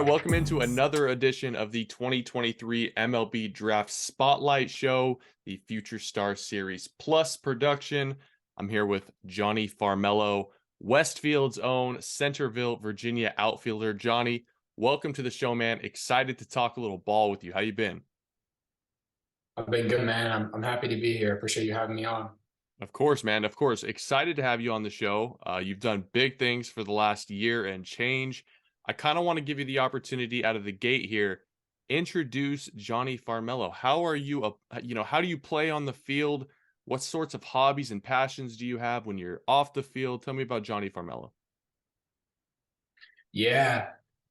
welcome into another edition of the 2023 MLB Draft Spotlight Show, the Future Star Series Plus production. I'm here with Jonny Farmelo, Westfield's own Centerville, Virginia outfielder. Jonny, welcome to the show, man. Excited to talk a little ball with you. How you been? I've been good, man. I'm happy to be here. Appreciate you having me on. Of course, man. Of course. Excited to have you on the show. You've done big things for the last year and change. I kind of want to give you the opportunity out of the gate here. Introduce Jonny Farmelo. How are you, how do you play on the field? What sorts of hobbies and passions do you have when you're off the field? Tell me about Jonny Farmelo. Yeah,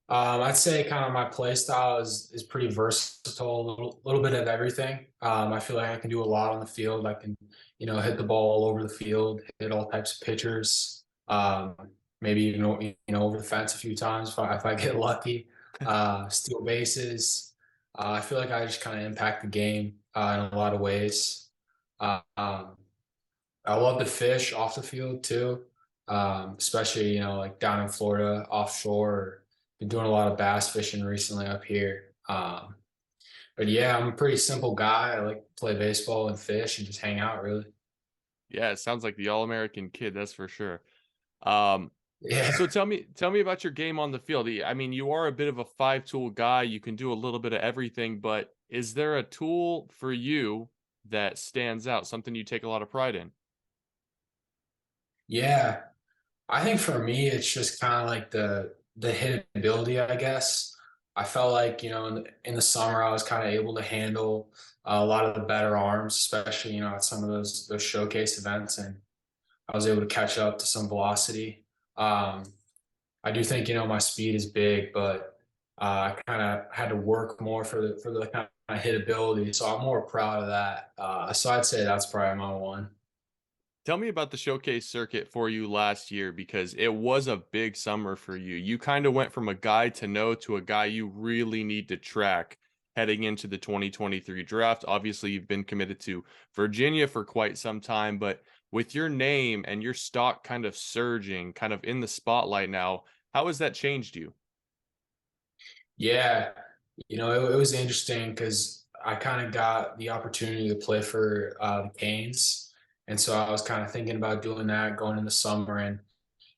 I'd say kind of my play style is pretty versatile. A little bit of everything. I feel like I can do a lot on the field. I can, hit the ball all over the field, hit all types of pitchers. Maybe even over the fence a few times if I get lucky. Steal bases. I feel like I just kind of impact the game in a lot of ways. Um, I love to fish off the field too, especially like down in Florida, offshore. Been doing a lot of bass fishing recently up here. But yeah, I'm a pretty simple guy. I like to play baseball and fish and just hang out, really. Yeah, it sounds like the all-American kid, that's for sure. Um, Yeah, so tell me about your game on the field. I mean, you are a bit of a five-tool guy. You can do a little bit of everything, but is there a tool for you that stands out, something you take a lot of pride in? yeah. I think for me, it's just kind of like the hitability, I guess. I felt like, in the summer, I was kind of able to handle a lot of the better arms, especially, at some of those showcase events, and I was able to catch up to some velocity. Um, I do think, my speed is big, but I kind of had to work more for the kind of hitability. So I'm more proud of that. So I'd say that's probably my one. Tell me about the showcase circuit for you last year because it was a big summer for you. You kind of went from a guy to know to a guy you really need to track heading into the 2023 draft. Obviously, you've been committed to Virginia for quite some time, but with your name and your stock kind of surging, kind of in the spotlight now, how has that changed you? Yeah, it was interesting because I kind of got the opportunity to play for the Canes, and so I was kind of thinking about doing that going in the summer, and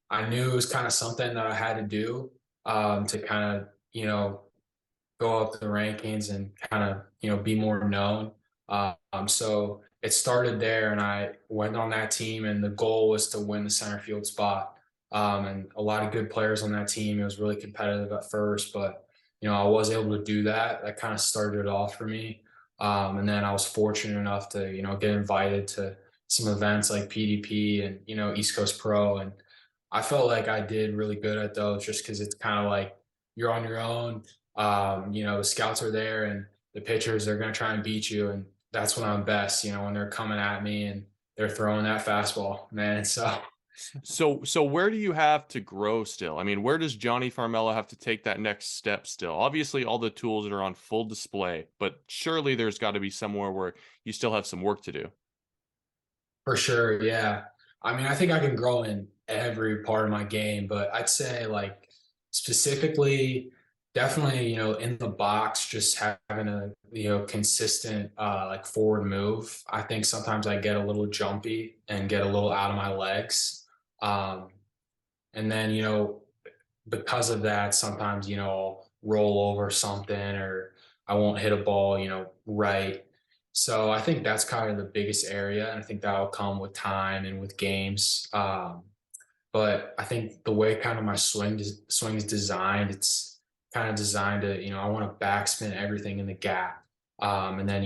I knew it was kind of something that I had to do to kind of go up the rankings and kind of be more known. So it started there, and I went on that team, and the goal was to win the center field spot. And a lot of good players on that team. It was really competitive at first, but I was able to do that. That kind of started it off for me. And then I was fortunate enough to get invited to some events like PDP and East Coast Pro, and I felt like I did really good at those just because it's kind of like you're on your own. The scouts are there and the pitchers are going to try and beat you. And that's when I'm best, when they're coming at me and they're throwing that fastball, man. So, So where do you have to grow still? I mean, where does Jonny Farmelo have to take that next step still? Obviously, all the tools are on full display, but surely there's got to be somewhere where you still have some work to do. for sure, yeah. I mean, I think I can grow in every part of my game, but I'd say like specifically, definitely, in the box, just having a, consistent like forward move. I think sometimes I get a little jumpy and get a little out of my legs. Um, and then, because of that, sometimes, I'll roll over something or I won't hit a ball, right. So I think that's kind of the biggest area. And I think that'll come with time and with games. But I think the way kind of my swing is designed, it's kind of designed to, I want to backspin everything in the gap. And then,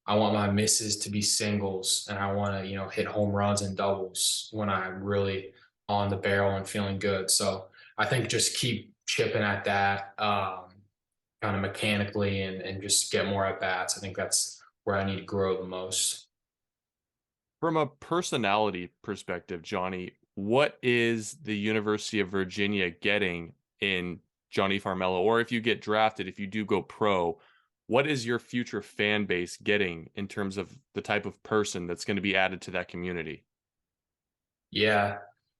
I want my misses to be singles and I want to, hit home runs and doubles when I'm really on the barrel and feeling good. So I think just keep chipping at that kind of mechanically and just get more at bats. I think that's where I need to grow the most. From a personality perspective, Jonny, what is the University of Virginia getting in Jonny Farmelo? Or if you get drafted, if you do go pro, what is your future fan base getting in terms of the type of person that's going to be added to that community? Yeah.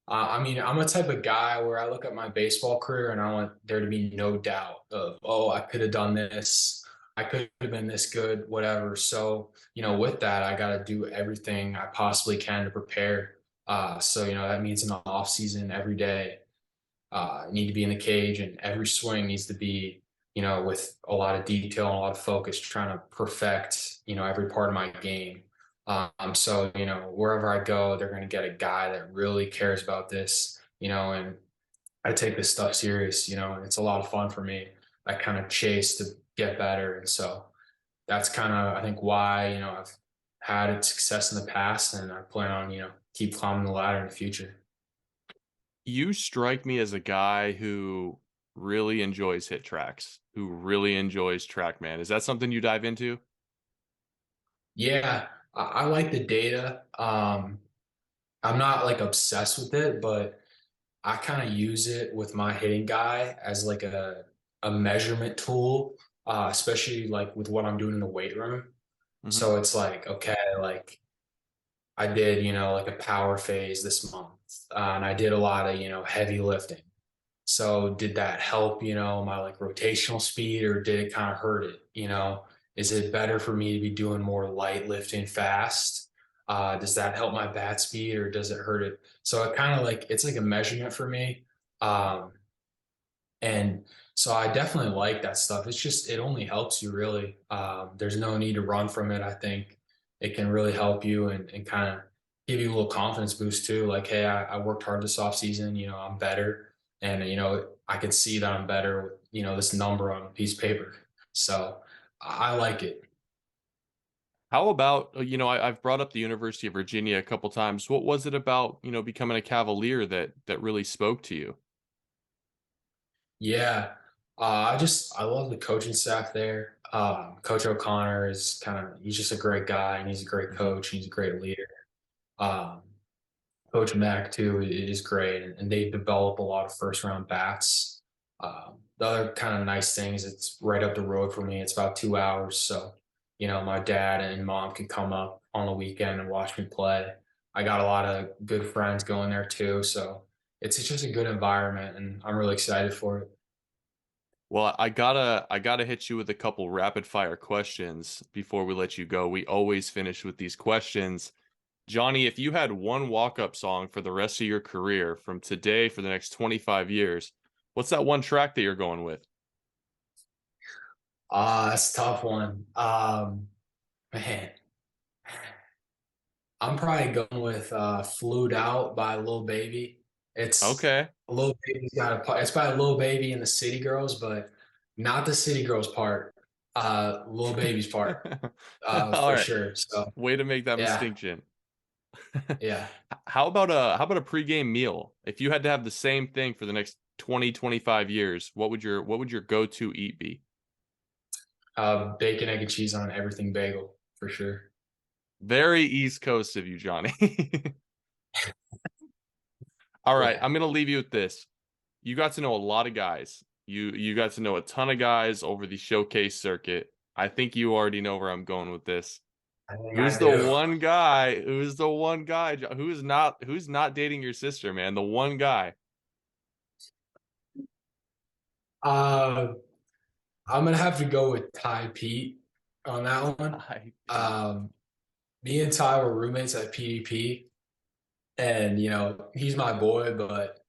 I mean, I'm a type of guy where I look at my baseball career and I want there to be no doubt of, oh, I could have done this. I could have been this good, whatever. So, with that, I got to do everything I possibly can to prepare. So, that means in the off season, every day, I need to be in the cage and every swing needs to be, with a lot of detail and a lot of focus, trying to perfect, every part of my game. So, wherever I go, they're going to get a guy that really cares about this, and I take this stuff serious, and it's a lot of fun for me. I kind of chase to get better. And so that's kind of, I think, why, I've had success in the past and I plan on, keep climbing the ladder in the future. You strike me as a guy who really enjoys hit tracks, who really enjoys TrackMan. Is that something you dive into? Yeah, I like the data. I'm not like obsessed with it, but I kind of use it with my hitting guy as like a measurement tool, especially like with what I'm doing in the weight room. Hmm. So it's like, okay, like I did, like a power phase this month, and I did a lot of, heavy lifting. So did that help, my like rotational speed, or did it kind of hurt it? Is it better for me to be doing more light lifting fast? Does that help my bat speed or does it hurt it? So it kind of like it's like a measurement for me. Um, and so I definitely like that stuff. It's just it only helps you really. There's no need to run from it. I think it can really help you and kind of give you a little confidence boost too. Like, hey, I worked hard this off season. I'm better, and I can see that I'm better with this number on a piece of paper. So I like it. How about, I've brought up the University of Virginia a couple times. What was it about, becoming a Cavalier that really spoke to you? Yeah, I love the coaching staff there. Coach O'Connor is he's just a great guy and he's a great Hmm. coach. He's a great leader. Um, Coach Mack too is great, and they develop a lot of first round bats. The other kind of nice thing is it's right up the road for me. It's about 2 hours, so my dad and mom can come up on the weekend and watch me play. I got a lot of good friends going there too, so it's just a good environment, and I'm really excited for it. Well, I gotta hit you with a couple rapid fire questions before we let you go. We always finish with these questions. Johnny, if you had one walk-up song for the rest of your career from today for the next 25 years, what's that one track that you're going with? That's a tough one. Man, I'm probably going with "Flued Out" by Lil Baby. It's Okay. Lil Baby's got a part. It's by Lil Baby and the City Girls, but not the City Girls part. Lil Baby's part, All for right. sure. So Way to make that yeah, distinction. yeah. How about a pregame meal? If you had to have the same thing for the next 20, 25 years, what would your go-to eat be? Bacon, egg, and cheese on everything bagel for sure. Very East Coast of you, Johnny. All right, Yeah, I'm gonna leave you with this. You got to know a lot of guys. You got to know a ton of guys over the showcase circuit. I think you already know where I'm going with this. I think Who's I the do. one guy? Who's the one guy who's not dating your sister, man? The one guy. Uh, I'm gonna have to go with Ty Pete on that one. I Um, Me and Ty were roommates at PDP, and he's my boy, but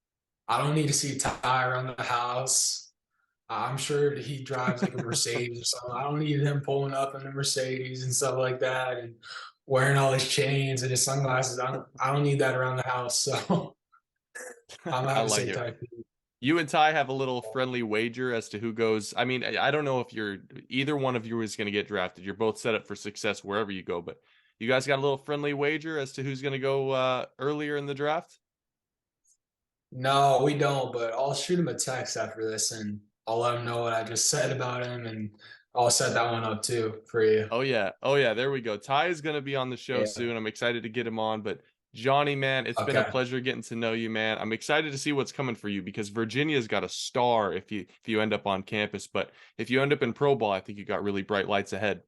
I don't need to see Ty around the house. I'm sure that he drives like a Mercedes or something. I don't need him pulling up in a Mercedes and stuff like that, and wearing all his chains and his sunglasses. I don't need that around the house. So I'm gonna I have to like say it. Ty Pete. You and Ty have a little friendly wager as to who goes. I mean, I don't know if you're either one of you is going to get drafted. You're both set up for success wherever you go, but you guys got a little friendly wager as to who's going to go earlier in the draft? No, we don't. But I'll shoot him a text after this, and I'll let him know what I just said about him, and I'll set that one up too for you. Oh yeah. Oh yeah, there we go. Ty is going to be on the show Yeah. soon. I'm excited to get him on, but Johnny, man, it's been a Okay. pleasure getting to know you, man. I'm excited to see what's coming for you because Virginia's got a star if you end up on campus, but if you end up in pro ball, I think you got really bright lights ahead.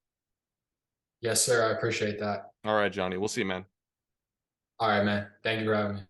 Yes, sir. I appreciate that. All right, Johnny. We'll see you, man. All right, man. Thank you for having me.